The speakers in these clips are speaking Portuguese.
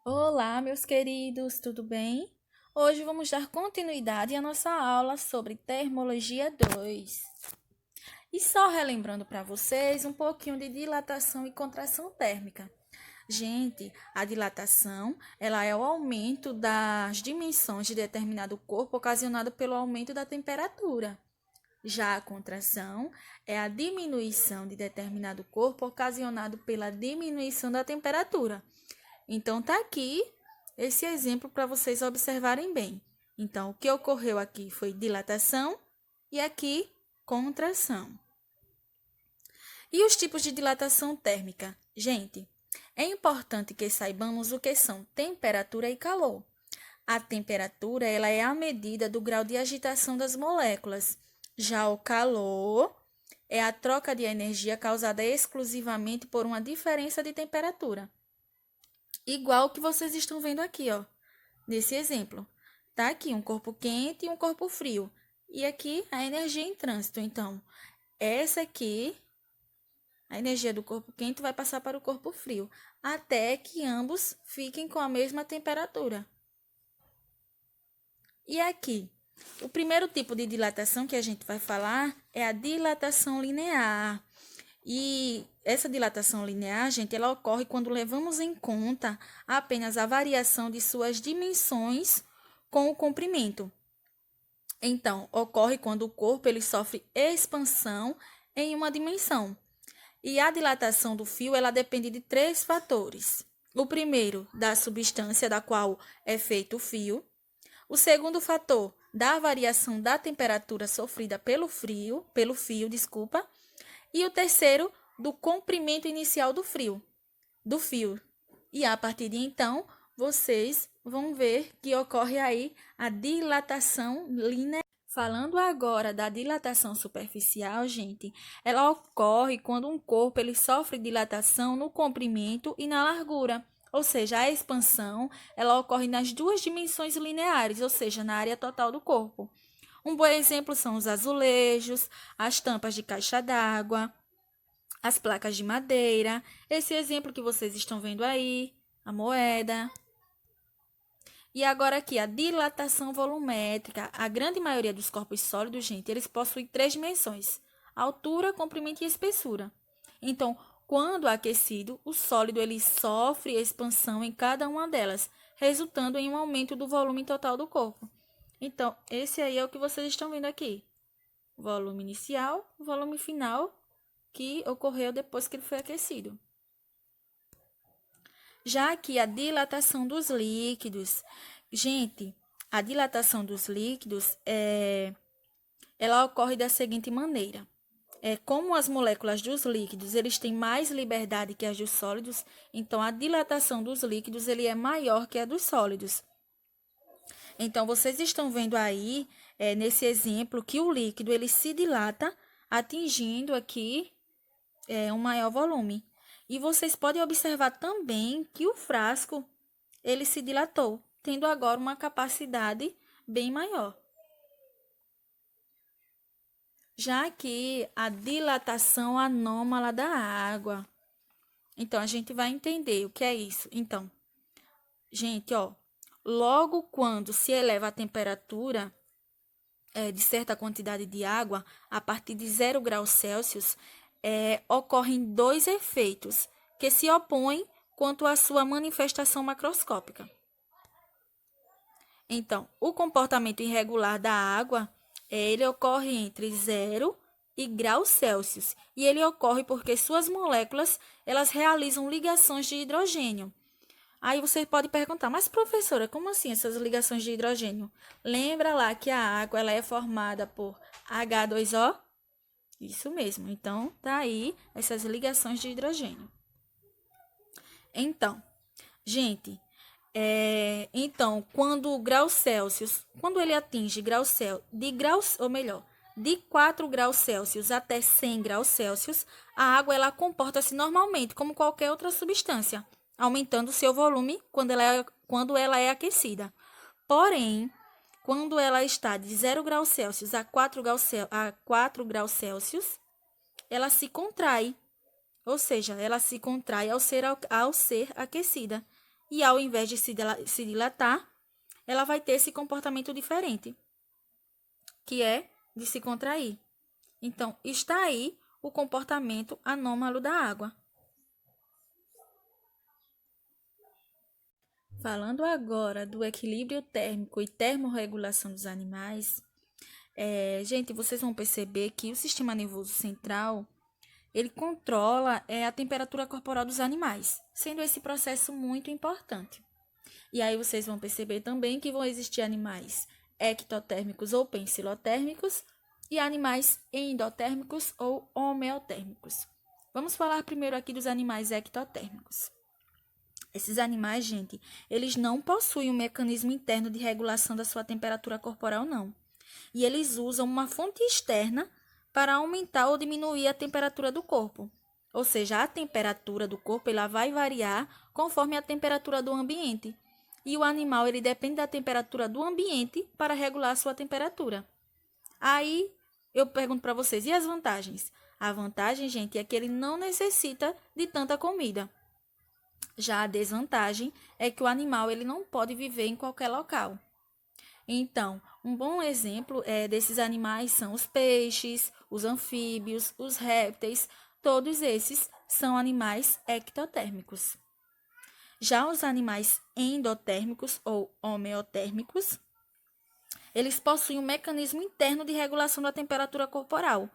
Olá, meus queridos, tudo bem? Hoje vamos dar continuidade à nossa aula sobre Termologia 2. E só relembrando para vocês um pouquinho de dilatação e contração térmica. Gente, a dilatação, ela é o aumento das dimensões de determinado corpo ocasionado pelo aumento da temperatura. Já a contração é a diminuição de determinado corpo ocasionado pela diminuição da temperatura. Então, tá aqui esse exemplo para vocês observarem bem. Então, o que ocorreu aqui foi dilatação e aqui contração. E os tipos de dilatação térmica? Gente, é importante que saibamos o que são temperatura e calor. A temperatura, ela é a medida do grau de agitação das moléculas. Já o calor é a troca de energia causada exclusivamente por uma diferença de temperatura. Igual que vocês estão vendo aqui, ó, nesse exemplo. Tá aqui um corpo quente e um corpo frio. E aqui a energia em trânsito. Então, essa aqui, a energia do corpo quente vai passar para o corpo frio, até que ambos fiquem com a mesma temperatura. E aqui, o primeiro tipo de dilatação que a gente vai falar é a dilatação linear. E essa dilatação linear, gente, ela ocorre quando levamos em conta apenas a variação de suas dimensões com o comprimento. Então, ocorre quando o corpo ele sofre expansão em uma dimensão. E a dilatação do fio, ela depende de três fatores. O primeiro, da substância da qual é feito o fio. O segundo fator, da variação da temperatura sofrida pelo fio, desculpa. E o terceiro, do comprimento inicial do fio. E a partir de então, vocês vão ver que ocorre aí a dilatação linear. Falando agora da dilatação superficial, gente, ela ocorre quando um corpo ele sofre dilatação no comprimento e na largura. Ou seja, a expansão ela ocorre nas duas dimensões lineares, ou seja, na área total do corpo. Um bom exemplo são os azulejos, as tampas de caixa d'água, as placas de madeira, esse exemplo que vocês estão vendo aí, a moeda. E agora aqui, a dilatação volumétrica. A grande maioria dos corpos sólidos, gente, eles possuem três dimensões: altura, comprimento e espessura. Então, quando aquecido, o sólido ele sofre expansão em cada uma delas, resultando em um aumento do volume total do corpo. Então, esse aí é o que vocês estão vendo aqui. Volume inicial, volume final, que ocorreu depois que ele foi aquecido. Já aqui a dilatação dos líquidos. Gente, a dilatação dos líquidos ela ocorre da seguinte maneira. Como as moléculas dos líquidos eles têm mais liberdade que as dos sólidos, então a dilatação dos líquidos ele é maior que a dos sólidos. Então, vocês estão vendo aí, nesse exemplo, que o líquido ele se dilata, atingindo aqui um maior volume. E vocês podem observar também que o frasco ele se dilatou, tendo agora uma capacidade bem maior. Já aqui a dilatação anômala da água. Então, a gente vai entender o que é isso. Então, gente, ó, logo quando se eleva a temperatura de certa quantidade de água, a partir de 0 graus Celsius, ocorrem dois efeitos que se opõem quanto à sua manifestação macroscópica. Então, o comportamento irregular da água, ele ocorre entre 0 e graus Celsius, e ele ocorre porque suas moléculas, elas realizam ligações de hidrogênio. Aí você pode perguntar, mas professora, como assim essas ligações de hidrogênio? Lembra lá que a água ela é formada por H2O? Isso mesmo. Então, tá aí essas ligações de hidrogênio. Então, gente, então, quando o grau Celsius, quando ele atinge de 4 graus Celsius até 100 graus Celsius, a água ela comporta-se normalmente, como qualquer outra substância, aumentando seu volume quando ela é aquecida. Porém, quando ela está de 0 graus Celsius a 4 graus Celsius, ela se contrai, ou seja, ela se contrai ao ser aquecida. e ao invés de se dilatar, ela vai ter esse comportamento diferente, que é de se contrair. Então, está aí o comportamento anômalo da água. Falando agora do equilíbrio térmico e termorregulação dos animais, gente, vocês vão perceber que o sistema nervoso central, ele controla a temperatura corporal dos animais, sendo esse processo muito importante. E aí vocês vão perceber também que vão existir animais ectotérmicos ou pensilotérmicos e animais endotérmicos ou homeotérmicos. Vamos falar primeiro aqui dos animais ectotérmicos. Esses animais, gente, eles não possuem um mecanismo interno de regulação da sua temperatura corporal, não. E eles usam uma fonte externa para aumentar ou diminuir a temperatura do corpo. Ou seja, a temperatura do corpo ela vai variar conforme a temperatura do ambiente. E o animal ele depende da temperatura do ambiente para regular a sua temperatura. Aí eu pergunto para vocês, e as vantagens? A vantagem, gente, é que ele não necessita de tanta comida. Já a desvantagem é que o animal ele não pode viver em qualquer local. Então, um bom exemplo desses animais são os peixes, os anfíbios, os répteis, todos esses são animais ectotérmicos. Já os animais endotérmicos ou homeotérmicos, eles possuem um mecanismo interno de regulação da temperatura corporal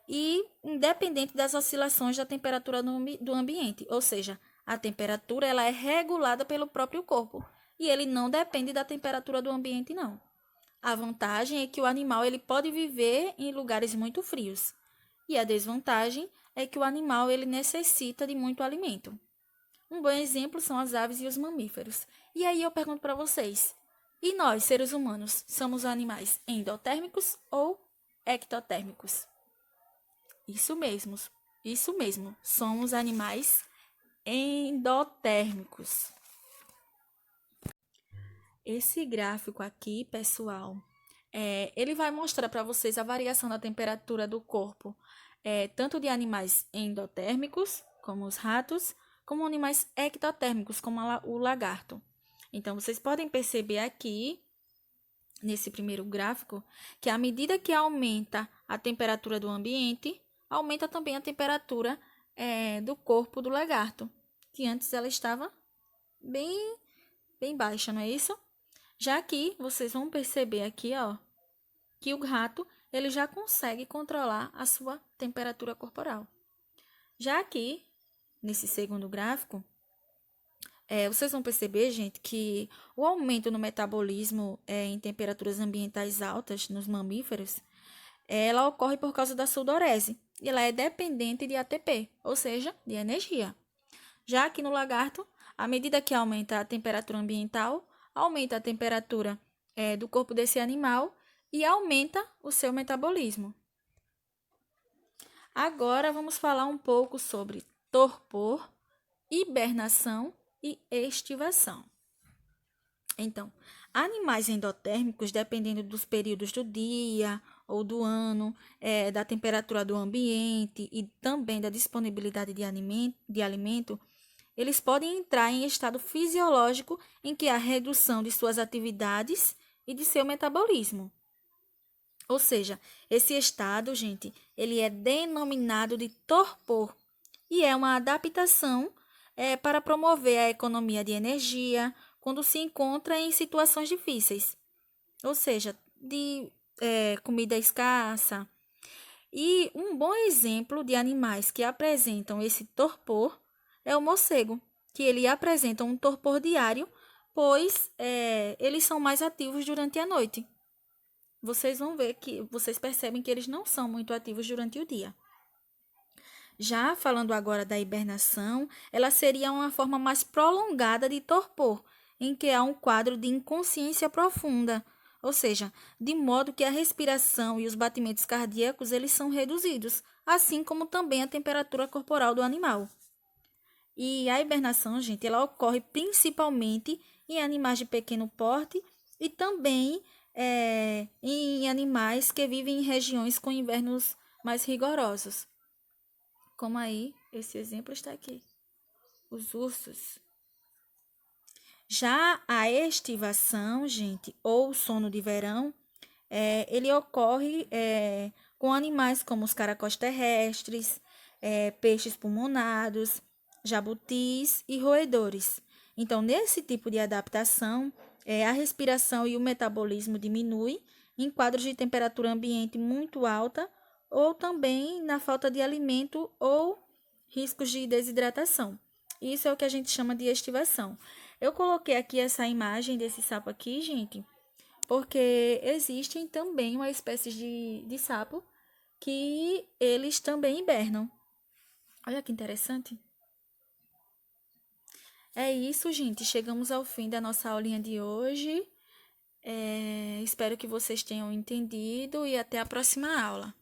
e independente das oscilações da temperatura do ambiente, ou seja, a temperatura ela é regulada pelo próprio corpo e ele não depende da temperatura do ambiente, não. A vantagem é que o animal ele pode viver em lugares muito frios e a desvantagem é que o animal ele necessita de muito alimento. Um bom exemplo são as aves e os mamíferos. E aí eu pergunto para vocês, e nós, seres humanos, somos animais endotérmicos ou ectotérmicos? Isso mesmo, somos animais endotérmicos. Esse gráfico aqui, pessoal, ele vai mostrar para vocês a variação da temperatura do corpo, tanto de animais endotérmicos, como os ratos, como animais ectotérmicos, como o lagarto. Então, vocês podem perceber aqui, nesse primeiro gráfico, que à medida que aumenta a temperatura do ambiente, aumenta também a temperatura do corpo do lagarto, que antes ela estava bem, bem baixa, não é isso? Já aqui, vocês vão perceber aqui, ó, que o rato, ele já consegue controlar a sua temperatura corporal. Já aqui, nesse segundo gráfico, vocês vão perceber, gente, que o aumento no metabolismo em temperaturas ambientais altas nos mamíferos, ela ocorre por causa da sudorese. E ela é dependente de ATP, ou seja, de energia. Já aqui no lagarto, à medida que aumenta a temperatura ambiental, aumenta a temperatura do corpo desse animal e aumenta o seu metabolismo. Agora vamos falar um pouco sobre torpor, hibernação e estivação. Então, animais endotérmicos, dependendo dos períodos do dia ou do ano, da temperatura do ambiente e também da disponibilidade de alimento, eles podem entrar em estado fisiológico em que há redução de suas atividades e de seu metabolismo. Ou seja, esse estado, gente, ele é denominado de torpor e é uma adaptação para promover a economia de energia quando se encontra em situações difíceis, ou seja, de comida escassa. E um bom exemplo de animais que apresentam esse torpor é o morcego, que ele apresenta um torpor diário, pois eles são mais ativos durante a noite. Vocês vão ver que vocês percebem que eles não são muito ativos durante o dia. Já falando agora da hibernação, ela seria uma forma mais prolongada de torpor, em que há um quadro de inconsciência profunda, ou seja, de modo que a respiração e os batimentos cardíacos eles são reduzidos, assim como também a temperatura corporal do animal. E a hibernação, gente, ela ocorre principalmente em animais de pequeno porte e também em animais que vivem em regiões com invernos mais rigorosos. Como aí, esse exemplo está aqui. Os ursos. Já a estivação, gente, ou o sono de verão, ele ocorre com animais como os caracóis terrestres, peixes pulmonados, jabutis e roedores. Então, nesse tipo de adaptação, a respiração e o metabolismo diminuem em quadros de temperatura ambiente muito alta ou também na falta de alimento ou riscos de desidratação. Isso é o que a gente chama de estivação. Eu coloquei aqui essa imagem desse sapo aqui, gente, porque existem também uma espécie de sapo que eles também hibernam. Olha que interessante. É isso, gente. Chegamos ao fim da nossa aulinha de hoje. Espero que vocês tenham entendido e até a próxima aula.